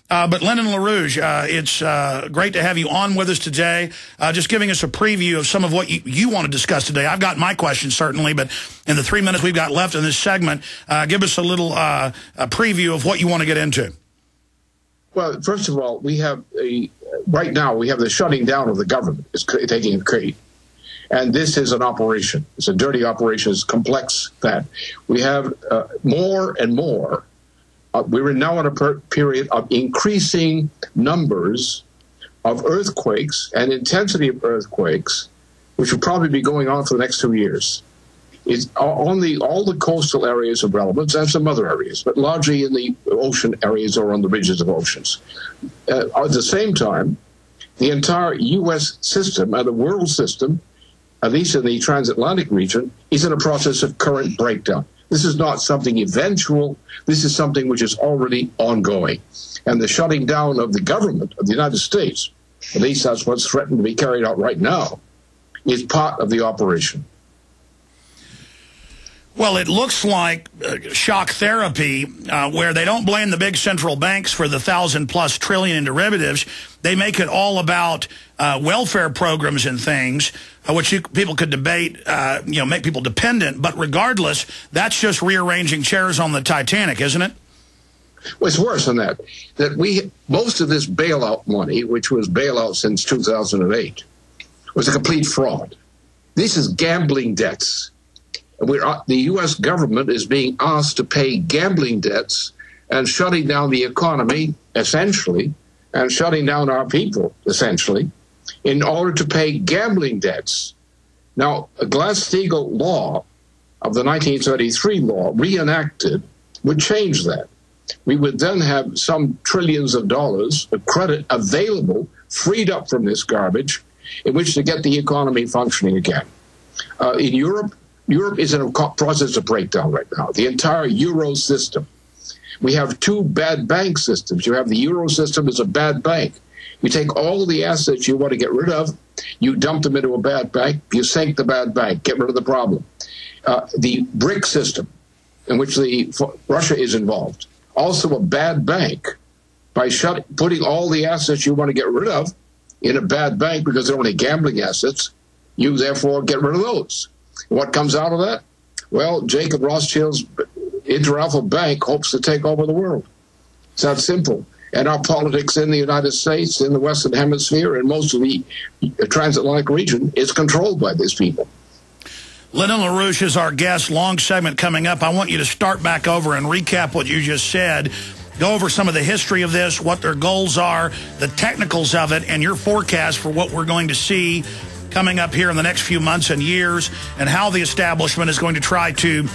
But Lyndon LaRouche, it's great to have you on with us today, just giving us a preview of some of what you want to discuss today. I've got my questions, certainly, but in the 3 minutes we've got left in this segment, give us a little a preview of what you want to get into. Well, first of all, we have right now we have the shutting down of the government is taking place. And this is an operation. It's a dirty operation. It's complex that we have more and more. We're now in a period of increasing numbers of earthquakes and intensity of earthquakes, which will probably be going on for the next 2 years. It's on all the coastal areas of relevance and some other areas, but largely in the ocean areas or on the ridges of oceans. At the same time, the entire U.S. system and the world system, at least in the transatlantic region, is in a process of current breakdown. This is not something eventual. This is something which is already ongoing. And the shutting down of the government of the United States, at least that's what's threatened to be carried out right now, is part of the operation. Well, it looks like shock therapy, where they don't blame the big central banks for the 1,000+ trillion in derivatives. They make it all about welfare programs and things, which people could debate, make people dependent. But regardless, that's just rearranging chairs on the Titanic, isn't it? Well, it's worse than that. Most of this bailout money, which was bailout since 2008, was a complete fraud. This is gambling debts. The U.S. government is being asked to pay gambling debts and shutting down the economy, essentially, and shutting down our people, essentially, in order to pay gambling debts. Now, a Glass-Steagall law of the 1933 law, reenacted, would change that. We would then have some trillions of dollars of credit available, freed up from this garbage, in which to get the economy functioning again. In Europe is in a process of breakdown right now. The entire Euro system. We have two bad bank systems. You have the Euro system as a bad bank. You take all the assets you want to get rid of, you dump them into a bad bank, you sink the bad bank, get rid of the problem. The BRIC system, in which Russia is involved, also a bad bank. By putting all the assets you want to get rid of in a bad bank because they're only gambling assets, you therefore get rid of those. What comes out of that? Well, Jacob Rothschild's Inter Alpha Bank hopes to take over the world. It's that simple. And our politics in the United States, in the Western Hemisphere, and most of the transatlantic region is controlled by these people. Lyndon LaRouche is our guest. Long segment coming up. I want you to start back over and recap what you just said. Go over some of the history of this, what their goals are, the technicals of it, and your forecast for what we're going to see coming up here in the next few months and years, and how the establishment is going to try to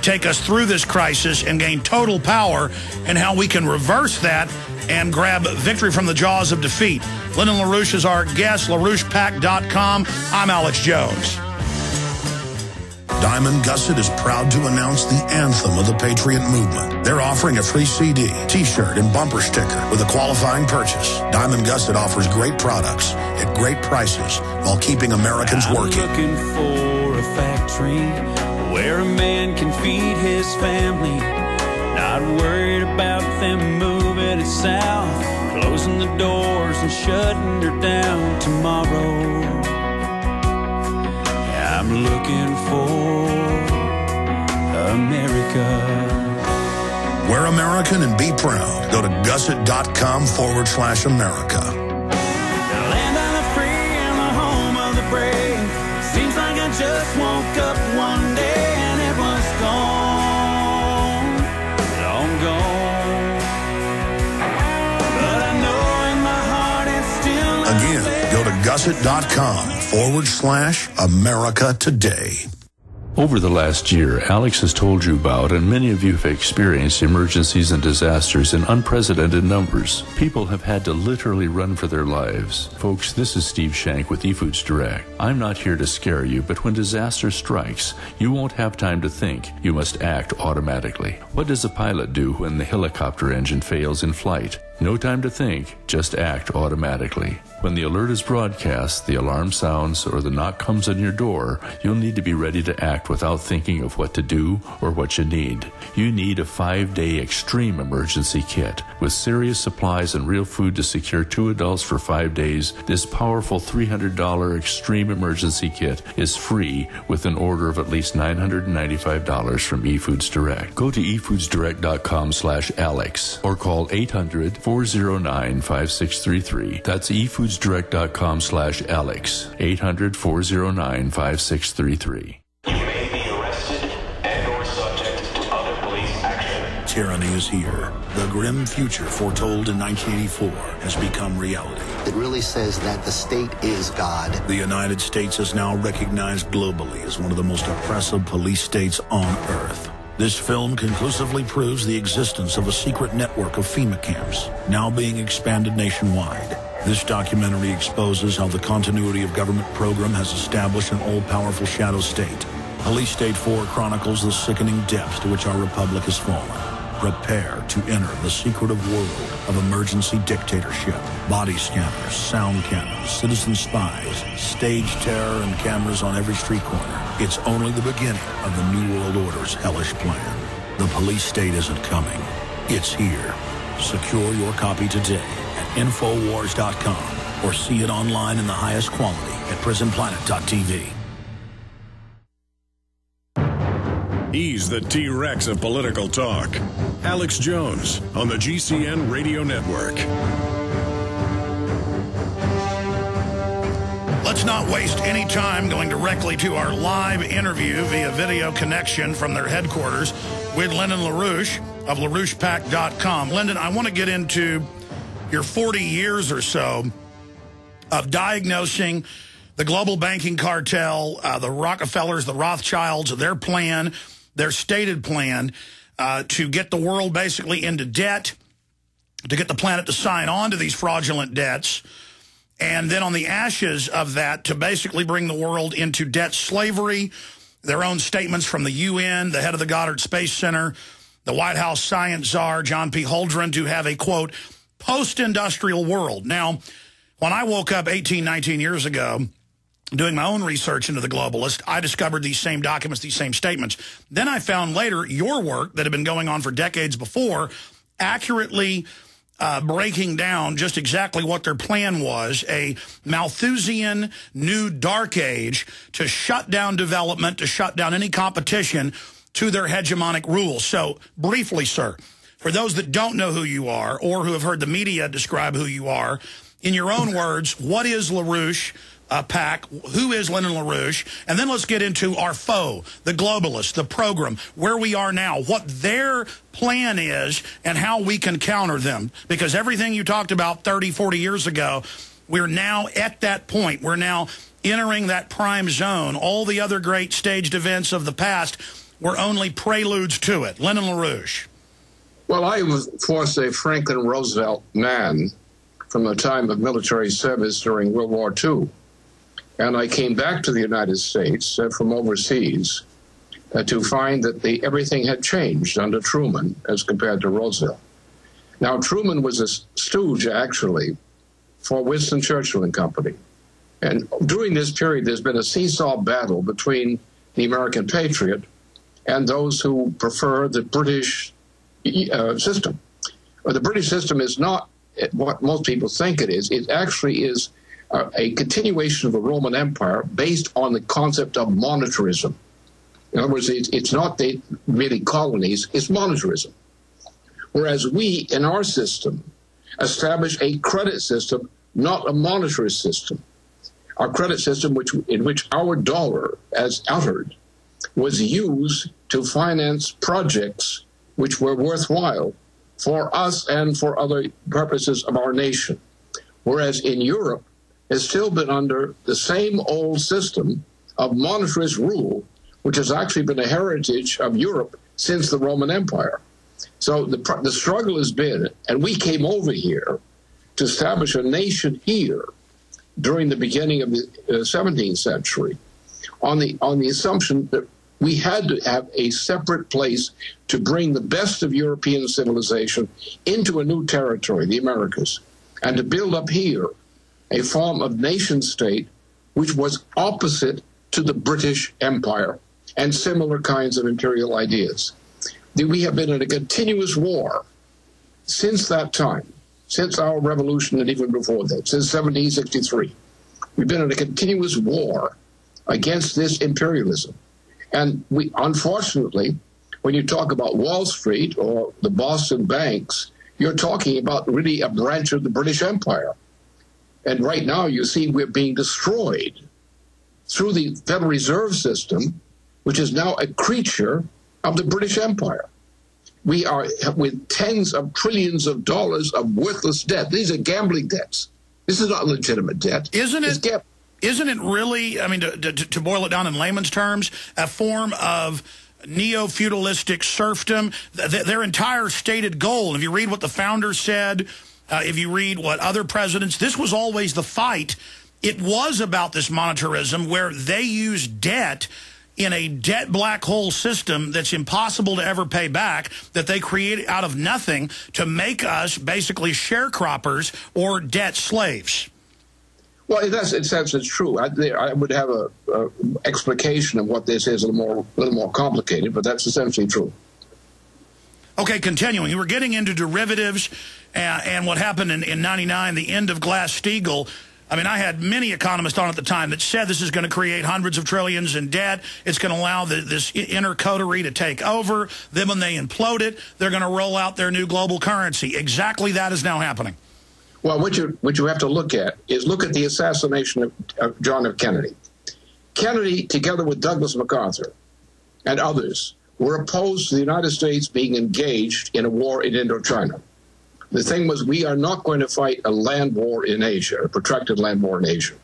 take us through this crisis and gain total power, and how we can reverse that and grab victory from the jaws of defeat. Lyndon LaRouche is our guest, LaRouchePAC.com. I'm Alex Jones. Diamond Gusset is proud to announce the anthem of the Patriot movement. They're offering a free CD, T-shirt, and bumper sticker with a qualifying purchase. Diamond Gusset offers great products at great prices while keeping Americans working. I'm looking for a factory where a man can feed his family, not worried about them moving it south, closing the doors and shutting her down tomorrow. I'm looking for America. We're American and be proud. Go to gusset.com/America. The land of the free and the home of the brave. Seems like I just woke up one day and it was gone, long gone. But I know in my heart it's still Again, go to gusset.com/America today. Over the last year, Alex has told you about, and many of you have experienced, emergencies and disasters in unprecedented numbers. People have had to literally run for their lives. Folks, this is Steve Shank with eFoods Direct. I'm not here to scare you, but when disaster strikes, you won't have time to think. You must act automatically. What does a pilot do when the helicopter engine fails in flight? No time to think, just act automatically. When the alert is broadcast, the alarm sounds, or the knock comes on your door, you'll need to be ready to act without thinking of what to do or what you need. You need a 5-day extreme emergency kit. With serious supplies and real food to secure 2 adults for 5 days, this powerful $300 extreme emergency kit is free with an order of at least $995 from eFoods Direct. Go to efoodsdirect.com/Alex or call 800-409-5633. That's efoodsdirect.com/Alex. 800-409-5633. You may be arrested and/or subject to other police action. Tyranny is here. The grim future foretold in 1984 has become reality. It really says that the state is God. The United States is now recognized globally as one of the most oppressive police states on earth. This film conclusively proves the existence of a secret network of FEMA camps, now being expanded nationwide. This documentary exposes how the continuity of government program has established an all-powerful shadow state. Police State 4 chronicles the sickening depths to which our republic has fallen. Prepare to enter the secretive world of emergency dictatorship. Body scanners, sound cannons, citizen spies, stage terror, and cameras on every street corner. It's only the beginning of the New World Order's hellish plan. The police state isn't coming. It's here. Secure your copy today at Infowars.com or see it online in the highest quality at PrisonPlanet.tv. He's the T-Rex of political talk. Alex Jones on the GCN Radio Network. Let's not waste any time going directly to our live interview via video connection from their headquarters with Lyndon LaRouche of LaRouchePAC.com. Lyndon, I want to get into your 40 years or so of diagnosing the global banking cartel, the Rockefellers, the Rothschilds, their plan, their stated plan to get the world basically into debt, to get the planet to sign on to these fraudulent debts, and then on the ashes of that to basically bring the world into debt slavery. Their own statements from the UN, the head of the Goddard Space Center, the White House science czar, John P. Holdren, to have a, quote, post-industrial world. Now, when I woke up 18, 19 years ago, doing my own research into the globalist, I discovered these same documents, these same statements. Then I found later your work that had been going on for decades before, accurately breaking down just exactly what their plan was, a Malthusian new dark age to shut down development, to shut down any competition to their hegemonic rules. So briefly, sir, for those that don't know who you are or who have heard the media describe who you are, in your own words, what is LaRouche PAC? Who is Lyndon LaRouche? And then let's get into our foe, the globalists, the program, where we are now, what their plan is, and how we can counter them. Because everything you talked about 30, 40 years ago, we're now at that point. We're now entering that prime zone. All the other great staged events of the past were only preludes to it. Lyndon LaRouche. Well, I was, for say, Franklin Roosevelt man from the time of military service during World War II. And I came back to the United States from overseas to find that everything had changed under Truman as compared to Roosevelt. Now, Truman was a stooge, actually, for Winston Churchill and company. And during this period, there's been a seesaw battle between the American patriot and those who prefer the British system. The British system is not what most people think it is. It actually is a continuation of the Roman Empire based on the concept of monetarism. In other words, it's not really colonies, it's monetarism. Whereas we, in our system, establish a credit system, not a monetarist system. Our credit system, in which our dollar, as uttered, was used to finance projects which were worthwhile for us and for other purposes of our nation. Whereas in Europe, has still been under the same old system of monetarist rule, which has actually been a heritage of Europe since the Roman Empire. So the struggle has been, and we came over here to establish a nation here during the beginning of the 17th century on the assumption that We had to have a separate place to bring the best of European civilization into a new territory, the Americas, and to build up here a form of nation state which was opposite to the British Empire and similar kinds of imperial ideas. We have been in a continuous war since that time, since our revolution and even before that, since 1763. We've been in a continuous war against this imperialism. And we, unfortunately, when you talk about Wall Street or the Boston banks, you're talking about really a branch of the British Empire. And right now you see we're being destroyed through the Federal Reserve System, which is now a creature of the British Empire. We are with tens of trillions of dollars of worthless debt. These are gambling debts. This is not legitimate debt. Isn't it really, I mean, to boil it down in layman's terms, a form of neo-feudalistic serfdom? Their entire stated goal, if you read what the founders said, if you read what other presidents, this was always the fight. It was about this monetarism where they used debt in a debt black hole system that's impossible to ever pay back, that they created out of nothing to make us basically sharecroppers or debt slaves. Well, in that sense, it's true. I would have a explication of what this is a little more complicated, but that's essentially true. Okay, continuing. You were getting into derivatives and what happened in 99, the end of Glass-Steagall. I mean, I had many economists on at the time that said this is going to create hundreds of trillions in debt. It's going to allow this inner coterie to take over. Then when they implode it, they're going to roll out their new global currency. Exactly that is now happening. Well, what you have to look at is look at the assassination of John F. Kennedy. Kennedy, together with Douglas MacArthur and others, were opposed to the United States being engaged in a war in Indochina. The thing was, we are not going to fight a land war in Asia, a protracted land war in Asia.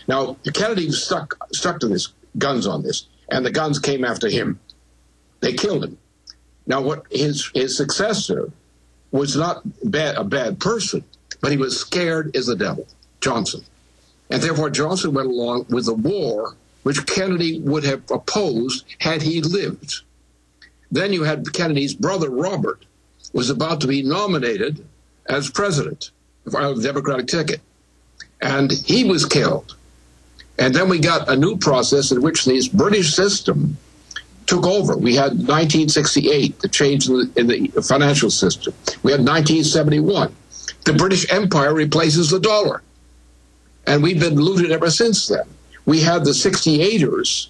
Now, Kennedy stuck to this, guns on this, and the guns came after him. They killed him. Now, what his successor was not a bad person, but he was scared as the devil, Johnson. And therefore, Johnson went along with a war which Kennedy would have opposed had he lived. Then you had Kennedy's brother, Robert, was about to be nominated as president of the Democratic ticket. And he was killed. And then we got a new process in which this British system took over. We had 1968, the change in the financial system. We had 1971. The British Empire replaces the dollar. And we've been looted ever since then. We had the 68ers,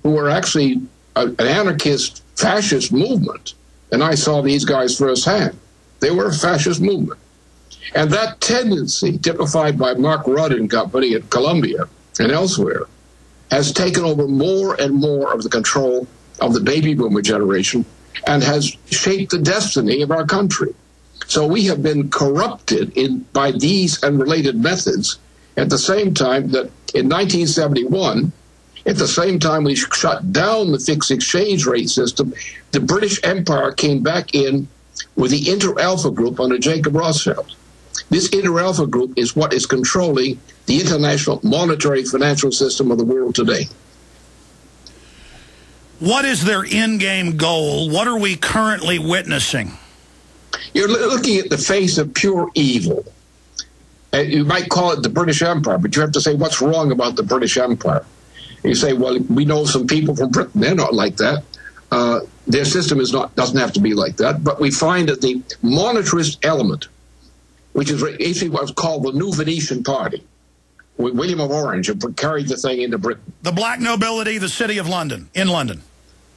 who were actually an anarchist fascist movement. And I saw these guys firsthand. They were a fascist movement. And that tendency, typified by Mark Rudd and company at Columbia and elsewhere, has taken over more and more of the control of the baby boomer generation and has shaped the destiny of our country. So we have been corrupted by these and related methods at the same time that in 1971, at the same time we shut down the fixed exchange rate system, the British Empire came back in with the Inter-Alpha Group under Jacob Rothschild. This Inter-Alpha Group is what is controlling the international monetary financial system of the world today. What is their end-game goal? What are we currently witnessing? You're looking at the face of pure evil. You might call it the British Empire, but you have to say what's wrong about the British Empire. You say, well, we know some people from Britain. They're not like that. Their system doesn't have to be like that. But we find that the monetarist element, which is basically what's called the New Venetian Party, with William of Orange, carried the thing into Britain. The black nobility, the city of London, in London.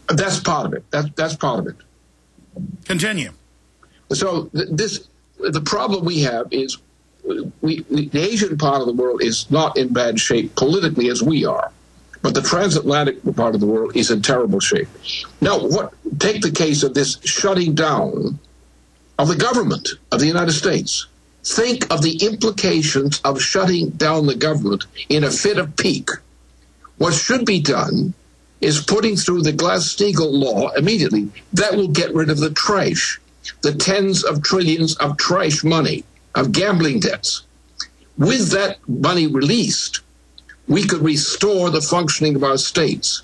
That's part of it. That's part of it. Continue. So the problem we have is the Asian part of the world is not in bad shape politically as we are. But the transatlantic part of the world is in terrible shape. Now, take the case of this shutting down of the government of the United States. Think of the implications of shutting down the government in a fit of pique. What should be done is putting through the Glass-Steagall law immediately. That will get rid of the trash, the tens of trillions of trash money, of gambling debts. With that money released, we could restore the functioning of our states.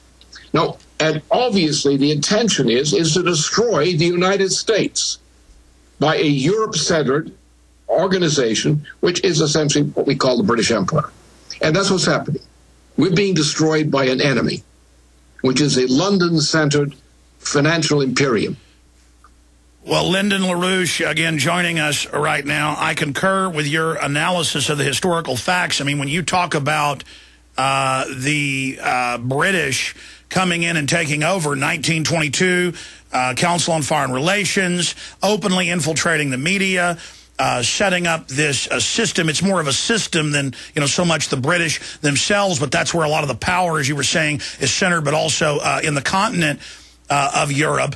Now, And obviously the intention is to destroy the United States by a Europe-centered organization, which is essentially what we call the British Empire. And that's what's happening. We're being destroyed by an enemy, which is a London-centered financial imperium. Well, Lyndon LaRouche, again, joining us right now. I concur with your analysis of the historical facts. I mean, when you talk about the British coming in and taking over 1922, Council on Foreign Relations, openly infiltrating the media, setting up this system. It's more of a system than, so much the British themselves, but that's where a lot of the power, as you were saying, is centered, but also in the continent of Europe.